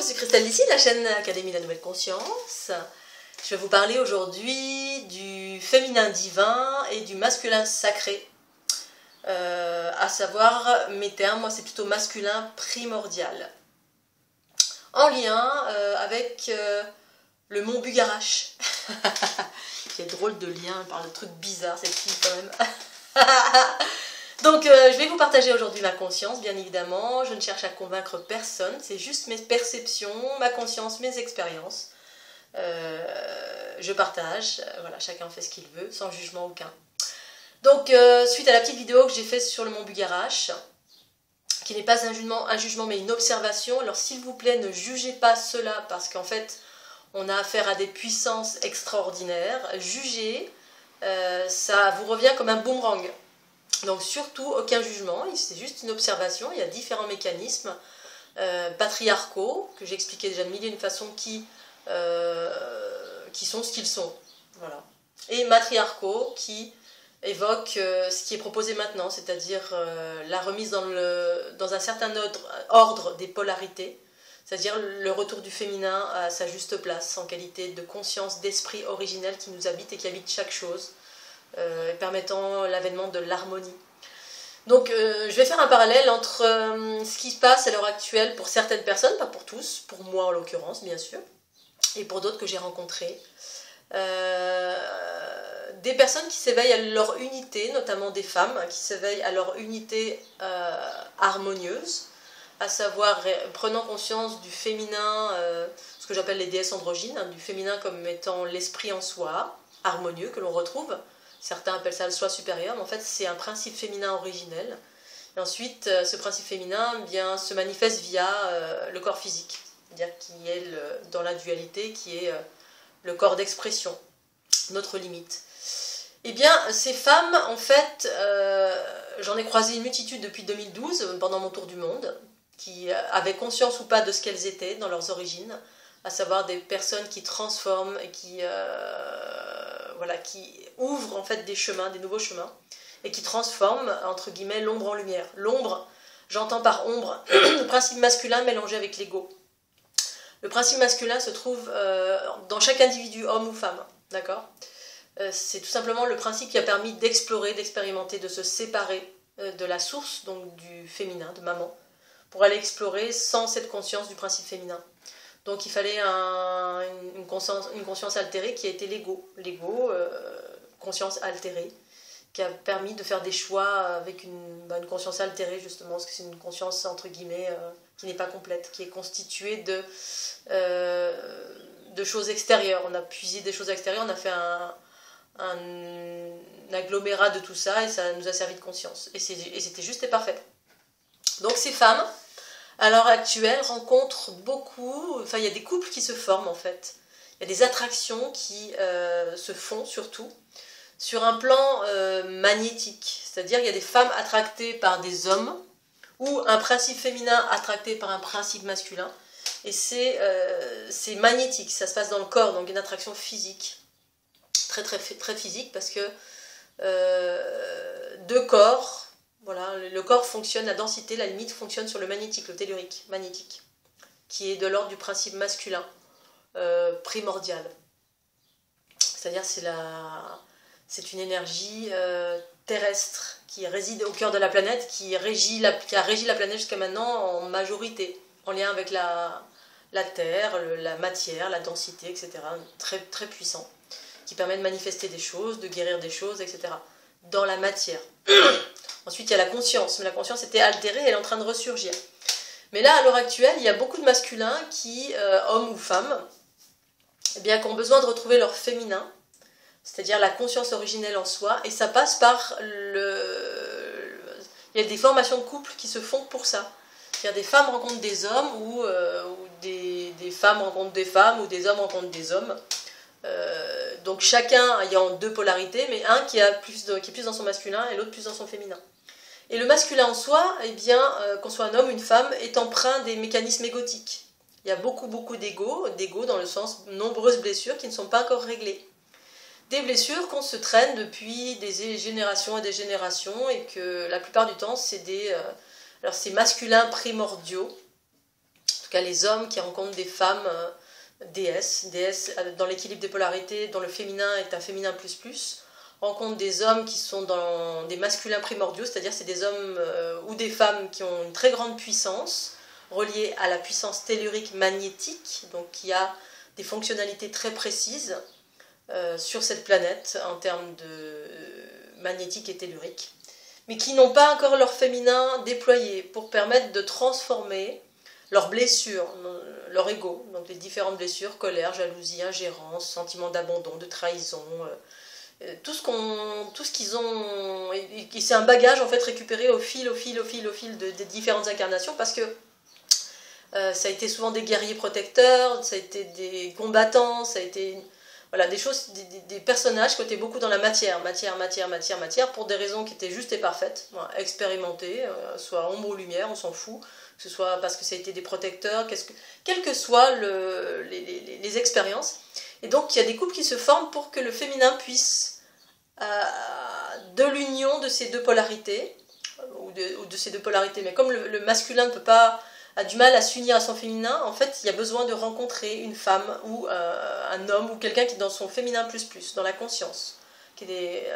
je suis Christelle d'ici, de la chaîne Académie de la Nouvelle Conscience. Je vais vous parler aujourd'hui du féminin divin et du masculin sacré. À savoir, mes termes, moi c'est plutôt masculin primordial. En lien avec le mont Bugarache. Quel drôle de lien, par le truc bizarre, cette fille quand même. Donc je vais vous partager aujourd'hui ma conscience, bien évidemment. Je ne cherche à convaincre personne, c'est juste mes perceptions, ma conscience, mes expériences. Je partage, voilà, chacun fait ce qu'il veut, sans jugement aucun. Donc suite à la petite vidéo que j'ai faite sur le mont Bugarache, qui n'est pas un jugement mais une observation, alors s'il vous plaît ne jugez pas cela parce qu'en fait on a affaire à des puissances extraordinaires. Juger, ça vous revient comme un boomerang. Donc surtout aucun jugement, c'est juste une observation, il y a différents mécanismes patriarcaux, que j'ai expliqué déjà de mille et une façons qui sont ce qu'ils sont. Voilà. Et matriarcaux qui évoquent ce qui est proposé maintenant, c'est-à-dire la remise dans un certain ordre des polarités, c'est-à-dire le retour du féminin à sa juste place, en qualité de conscience, d'esprit originel qui nous habite et qui habite chaque chose. Permettant l'avènement de l'harmonie. Donc je vais faire un parallèle entre ce qui se passe à l'heure actuelle pour certaines personnes, pas pour tous, pour moi en l'occurrence bien sûr, et pour d'autres que j'ai rencontrées. Des personnes qui s'éveillent à leur unité, notamment des femmes qui s'éveillent à leur unité harmonieuse, à savoir prenant conscience du féminin, ce que j'appelle les déesses androgynes, hein, du féminin comme étant l'esprit en soi, harmonieux, que l'on retrouve. Certains appellent ça le soi supérieur, mais en fait c'est un principe féminin originel. Et ensuite, ce principe féminin se manifeste via le corps physique, c'est-à-dire qui est dans la dualité, qui est le corps d'expression, notre limite. Eh bien, ces femmes, en fait, j'en ai croisé une multitude depuis 2012, pendant mon tour du monde, qui avaient conscience ou pas de ce qu'elles étaient dans leurs origines, à savoir des personnes qui transforment et qui ouvrent en fait des chemins, des nouveaux chemins, et qui transforment, entre guillemets, l'ombre en lumière. L'ombre, j'entends par ombre le principe masculin mélangé avec l'ego. Le principe masculin se trouve dans chaque individu, homme ou femme, d'accord ? C'est tout simplement le principe qui a permis d'explorer, d'expérimenter, de se séparer de la source, donc du féminin, de maman, pour aller explorer sans cette conscience du principe féminin. Donc il fallait une conscience altérée qui a été l'ego. L'ego, conscience altérée, qui a permis de faire des choix avec une conscience altérée, justement, parce que c'est une conscience, entre guillemets, qui n'est pas complète, qui est constituée de choses extérieures. On a puisé des choses extérieures, on a fait un agglomérat de tout ça, et ça nous a servi de conscience. Et c'était juste et parfait. Donc ces femmes, à l'heure actuelle, rencontrent beaucoup, enfin il y a des couples qui se forment en fait, il y a des attractions qui se font surtout sur un plan magnétique, c'est-à-dire il y a des femmes attractées par des hommes ou un principe féminin attracté par un principe masculin, et c'est magnétique, ça se passe dans le corps, donc une attraction physique, très très très physique, parce que deux corps. Voilà, le corps fonctionne, la densité, la limite fonctionne sur le magnétique, le tellurique magnétique, qui est de l'ordre du principe masculin, primordial. C'est-à-dire c'est une énergie terrestre qui réside au cœur de la planète, qui a régi la planète jusqu'à maintenant en majorité, en lien avec la terre, la matière, la densité, etc. Très, très puissant, qui permet de manifester des choses, de guérir des choses, etc. dans la matière. Ensuite, il y a la conscience, mais la conscience était altérée, elle est en train de ressurgir. Mais là, à l'heure actuelle, il y a beaucoup de masculins qui, hommes ou femmes, eh bien, qui ont besoin de retrouver leur féminin, c'est-à-dire la conscience originelle en soi, et ça passe par il y a des formations de couple qui se font pour ça. C'est-à-dire des femmes rencontrent des hommes, ou des femmes rencontrent des femmes, ou des hommes rencontrent des hommes. Donc chacun ayant deux polarités, mais un qui est plus dans son masculin et l'autre plus dans son féminin. Et le masculin en soi, eh bien, qu'on soit un homme ou une femme, est empreint des mécanismes égotiques. Il y a beaucoup d'ego dans le sens nombreuses blessures qui ne sont pas encore réglées. Des blessures qu'on se traîne depuis des générations et des générations, et que la plupart du temps, c'est masculins primordiaux, cas les hommes qui rencontrent des femmes déesses dans l'équilibre des polarités, dont le féminin est un féminin plus, rencontrent des hommes qui sont dans des masculins primordiaux, c'est-à-dire c'est des hommes ou des femmes qui ont une très grande puissance, reliée à la puissance tellurique magnétique, donc qui a des fonctionnalités très précises sur cette planète en termes de magnétique et tellurique, mais qui n'ont pas encore leur féminin déployé pour permettre de transformer leurs blessures, leur ego, donc les différentes blessures, colère, jalousie, ingérence, sentiment d'abandon, de trahison, tout ce qu'ils ont, et c'est un bagage en fait récupéré au fil des différentes incarnations, parce que ça a été souvent des guerriers protecteurs, ça a été des combattants, ça a été voilà, des choses, des personnages qui étaient beaucoup dans la matière, pour des raisons qui étaient justes et parfaites, voilà, expérimentées, soit ombre ou lumière, on s'en fout, que ce soit parce que ça a été des protecteurs, quelles que soient les expériences. Et donc il y a des couples qui se forment pour que le féminin puisse, de l'union de ces deux polarités, ou de ces deux polarités, mais comme le masculin ne peut pas, a du mal à s'unir à son féminin, en fait il y a besoin de rencontrer une femme ou un homme ou quelqu'un qui est dans son féminin dans la conscience, qui est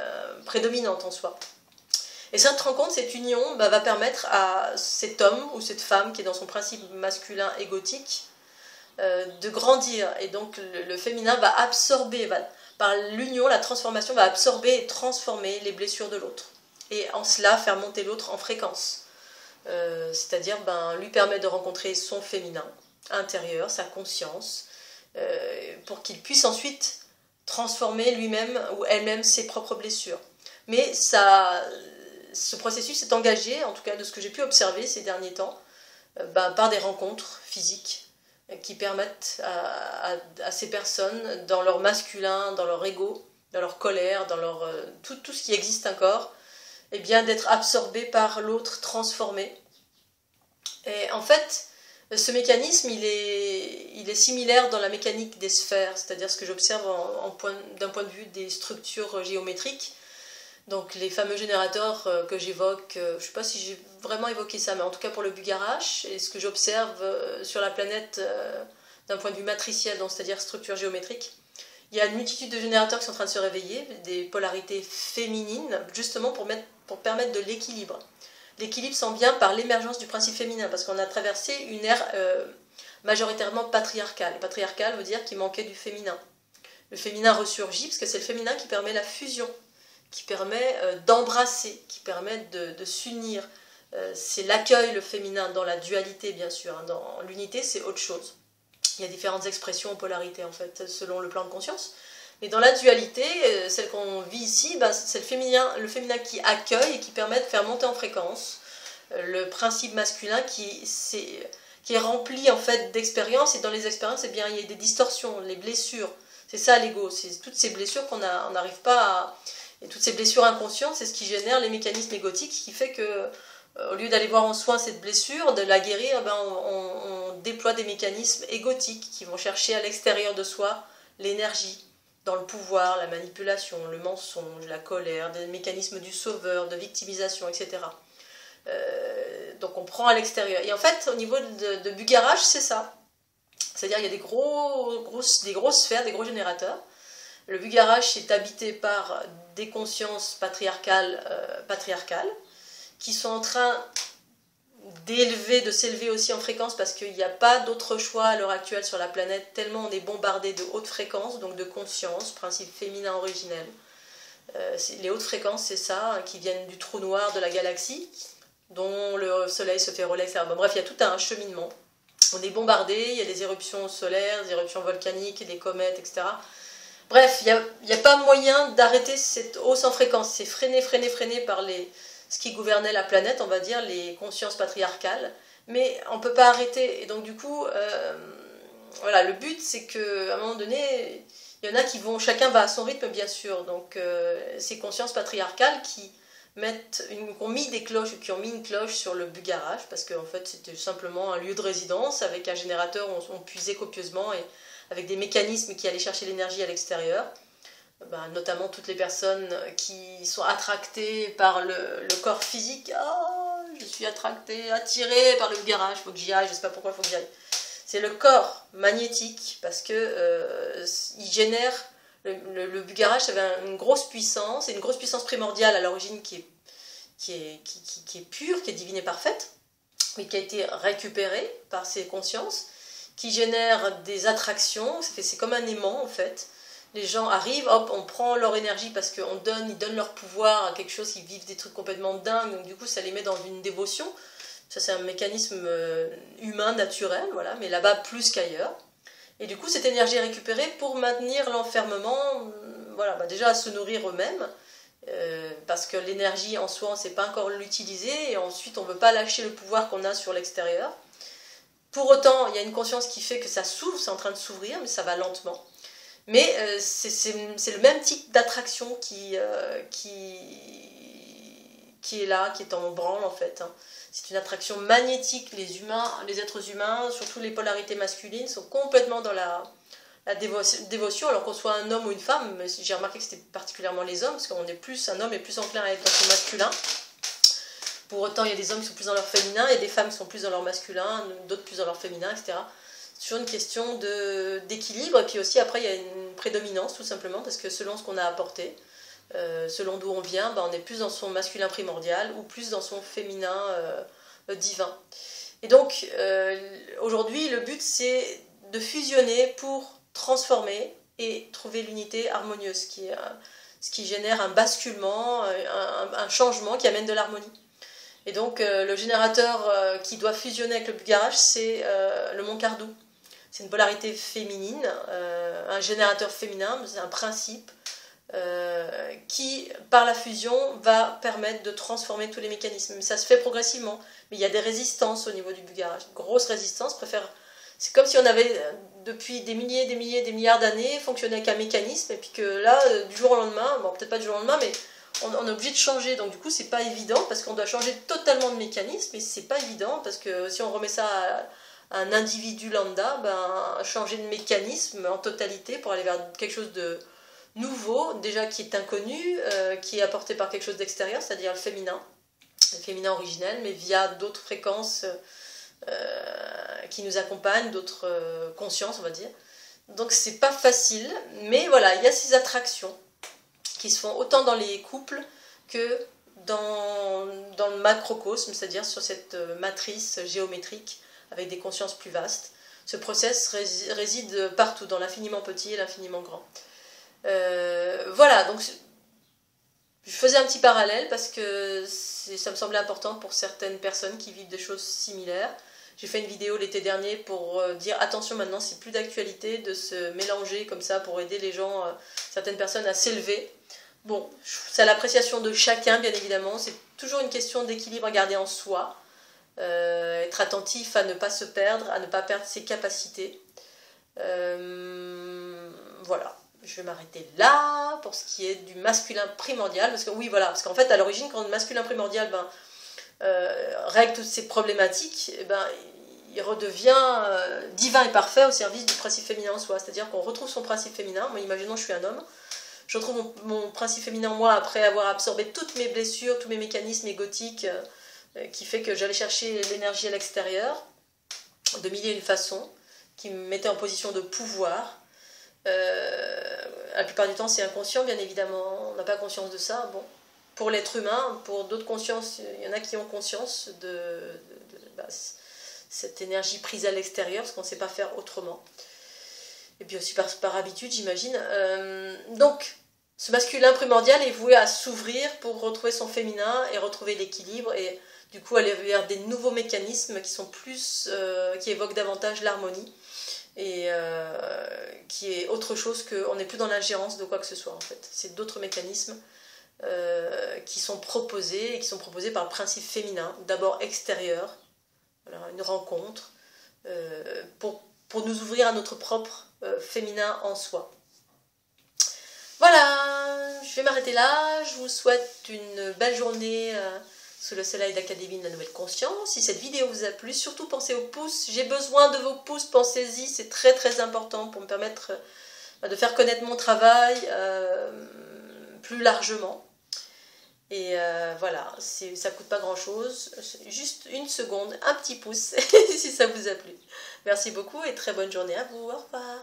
prédominante en soi. Et cette rencontre, cette union, va permettre à cet homme ou cette femme qui est dans son principe masculin égotique de grandir. Et donc le féminin va absorber, par l'union, la transformation va absorber et transformer les blessures de l'autre. Et en cela faire monter l'autre en fréquence. C'est-à-dire lui permet de rencontrer son féminin intérieur, sa conscience, pour qu'il puisse ensuite transformer lui-même ou elle-même ses propres blessures. Mais ce processus est engagé, en tout cas de ce que j'ai pu observer ces derniers temps, par des rencontres physiques qui permettent à ces personnes, dans leur masculin, dans leur ego, dans leur colère, dans leur tout ce qui existe encore, eh bien, d'être absorbé par l'autre, transformé. Et en fait, ce mécanisme, il est similaire dans la mécanique des sphères, c'est-à-dire ce que j'observe d'un point de vue des structures géométriques. Donc les fameux générateurs que j'évoque, je ne sais pas si j'ai vraiment évoqué ça, mais en tout cas pour le Bugarash, et ce que j'observe sur la planète d'un point de vue matriciel, donc c'est-à-dire structure géométrique, il y a une multitude de générateurs qui sont en train de se réveiller, des polarités féminines, justement pour permettre de l'équilibre. L'équilibre s'en vient par l'émergence du principe féminin, parce qu'on a traversé une ère majoritairement patriarcale. Patriarcale veut dire qu'il manquait du féminin. Le féminin ressurgit, parce que c'est le féminin qui permet la fusion, qui permet d'embrasser, qui permet de s'unir. C'est l'accueil, le féminin, dans la dualité, bien sûr. Dans l'unité, c'est autre chose. Il y a différentes expressions en polarité, en fait, selon le plan de conscience. Mais dans la dualité, celle qu'on vit ici, c'est le féminin qui accueille et qui permet de faire monter en fréquence le principe masculin qui est rempli en fait d'expériences. Et dans les expériences, eh bien, il y a des distorsions, les blessures. C'est ça l'ego, c'est toutes ces blessures qu'on n'arrive pas à... Et toutes ces blessures inconscientes, c'est ce qui génère les mécanismes égotiques, qui fait que, au lieu d'aller voir en soin cette blessure, de la guérir, on déploie des mécanismes égotiques qui vont chercher à l'extérieur de soi l'énergie, dans le pouvoir, la manipulation, le mensonge, la colère, des mécanismes du sauveur, de victimisation, etc. Donc on prend à l'extérieur. Et en fait, au niveau de Bugarash, c'est ça. C'est-à-dire qu'il y a des grosses sphères, des gros générateurs. Le Bugarash est habité par des consciences patriarcales qui sont en train de s'élever aussi en fréquence, parce qu'il n'y a pas d'autre choix à l'heure actuelle sur la planète, tellement on est bombardé de hautes fréquences, donc de conscience, principe féminin originel. Les hautes fréquences, c'est ça, qui viennent du trou noir de la galaxie, dont le soleil se fait relais, etc. Bon, bref, il y a tout un cheminement. On est bombardé, il y a des éruptions solaires, des éruptions volcaniques, des comètes, etc. Bref, il n'y a pas moyen d'arrêter cette hausse en fréquence. C'est freiné par ce qui gouvernait la planète, on va dire, les consciences patriarcales. Mais on ne peut pas arrêter. Et donc du coup, voilà, le but c'est qu'à un moment donné, il y en a chacun va à son rythme bien sûr. Donc ces consciences patriarcales qui ont mis une cloche sur le Bugarash, parce qu'en fait c'était simplement un lieu de résidence avec un générateur où on puisait copieusement et avec des mécanismes qui allaient chercher l'énergie à l'extérieur, notamment toutes les personnes qui sont attractées par le corps physique. Oh, je suis attirée par le Bugarash, il faut que j'y aille, je ne sais pas pourquoi il faut que j'y aille. c'est le corps magnétique, parce que il génère, le Bulgarash avait une grosse puissance, et une grosse puissance primordiale à l'origine qui est pure, qui est divine et parfaite, mais qui a été récupérée par ces consciences, qui génère des attractions, c'est comme un aimant en fait. Les gens arrivent, hop, on prend leur énergie parce qu'ils donnent leur pouvoir à quelque chose, ils vivent des trucs complètement dingues, donc du coup ça les met dans une dévotion. Ça c'est un mécanisme humain, naturel, voilà, mais là-bas plus qu'ailleurs. Et du coup cette énergie est récupérée pour maintenir l'enfermement, voilà, déjà à se nourrir eux-mêmes, parce que l'énergie en soi on ne sait pas encore l'utiliser, et ensuite on ne veut pas lâcher le pouvoir qu'on a sur l'extérieur. Pour autant, il y a une conscience qui fait que ça s'ouvre, c'est en train de s'ouvrir, mais ça va lentement. Mais c'est le même type d'attraction qui est là, qui est en branle en fait. C'est une attraction magnétique. Les êtres humains, surtout les polarités masculines, sont complètement dans la dévotion, alors qu'on soit un homme ou une femme. J'ai remarqué que c'était particulièrement les hommes, parce un homme est plus enclin à être dans son masculin. Pour autant, il y a des hommes qui sont plus dans leur féminin, et des femmes qui sont plus dans leur masculin, d'autres plus dans leur féminin, etc. C'est toujours une question d'équilibre, et puis aussi après il y a une prédominance tout simplement, parce que selon ce qu'on a apporté, selon d'où on vient, on est plus dans son masculin primordial ou plus dans son féminin divin. Et donc aujourd'hui le but c'est de fusionner pour transformer et trouver l'unité harmonieuse, ce qui génère un basculement, un changement qui amène de l'harmonie. Et donc le générateur qui doit fusionner avec le Bulgarash, c'est le Mont Kardou. C'est une polarité féminine, un générateur féminin, c'est un principe qui, par la fusion, va permettre de transformer tous les mécanismes. Mais ça se fait progressivement. Mais il y a des résistances au niveau du Bulgarash. Grosse résistance. C'est comme si on avait, depuis des milliards d'années, fonctionné avec un mécanisme, et puis que là, du jour au lendemain, bon, peut-être pas du jour au lendemain, mais on est obligé de changer. Donc du coup, c'est pas évident, parce qu'on doit changer totalement de mécanisme, et c'est pas évident, parce que si on remet ça à un individu lambda, changer de mécanisme en totalité pour aller vers quelque chose de nouveau, déjà qui est inconnu, qui est apporté par quelque chose d'extérieur, c'est-à-dire le féminin originel, mais via d'autres fréquences qui nous accompagnent, d'autres consciences, on va dire. Donc c'est pas facile, mais voilà, il y a ces attractions qui se font autant dans les couples que dans le macrocosme, c'est-à-dire sur cette matrice géométrique avec des consciences plus vastes. Ce process réside partout, dans l'infiniment petit et l'infiniment grand. Voilà, donc je faisais un petit parallèle parce que ça me semblait important pour certaines personnes qui vivent des choses similaires. J'ai fait une vidéo l'été dernier pour dire attention, maintenant c'est plus d'actualité de se mélanger comme ça pour aider les gens, certaines personnes à s'élever. Bon, c'est à l'appréciation de chacun bien évidemment, c'est toujours une question d'équilibre à garder en soi. Être attentif à ne pas se perdre, à ne pas perdre ses capacités. Voilà, je vais m'arrêter là pour ce qui est du masculin primordial, parce que oui, voilà, parce qu'en fait à l'origine quand le masculin primordial règle toutes ces problématiques, il redevient divin et parfait au service du principe féminin en soi, c'est-à-dire qu'on retrouve son principe féminin. Moi, imaginons je suis un homme, je retrouve mon principe féminin en moi après avoir absorbé toutes mes blessures, tous mes mécanismes égotiques, qui fait que j'allais chercher l'énergie à l'extérieur, de mille et une façons, qui me mettait en position de pouvoir. La plupart du temps, c'est inconscient, bien évidemment, on n'a pas conscience de ça. Bon, pour l'être humain, pour d'autres consciences, il y en a qui ont conscience de cette énergie prise à l'extérieur, parce qu'on ne sait pas faire autrement. Et puis aussi par habitude, j'imagine. Donc, ce masculin primordial est voué à s'ouvrir pour retrouver son féminin et retrouver l'équilibre, et du coup aller vers des nouveaux mécanismes qui sont plus, qui évoquent davantage l'harmonie, et qui est autre chose qu'on n'est plus dans l'ingérence de quoi que ce soit en fait. C'est d'autres mécanismes qui sont proposés, et qui sont proposés par le principe féminin, d'abord extérieur, voilà, une rencontre, pour nous ouvrir à notre propre féminin en soi. Voilà, je vais m'arrêter là, je vous souhaite une belle journée sous le soleil d'Académie de la Nouvelle Conscience. Si cette vidéo vous a plu, surtout pensez aux pouces, j'ai besoin de vos pouces, pensez-y, c'est très très important pour me permettre de faire connaître mon travail plus largement. Et voilà, ça coûte pas grand chose, juste une seconde, un petit pouce si ça vous a plu. Merci beaucoup et très bonne journée à vous. Au revoir.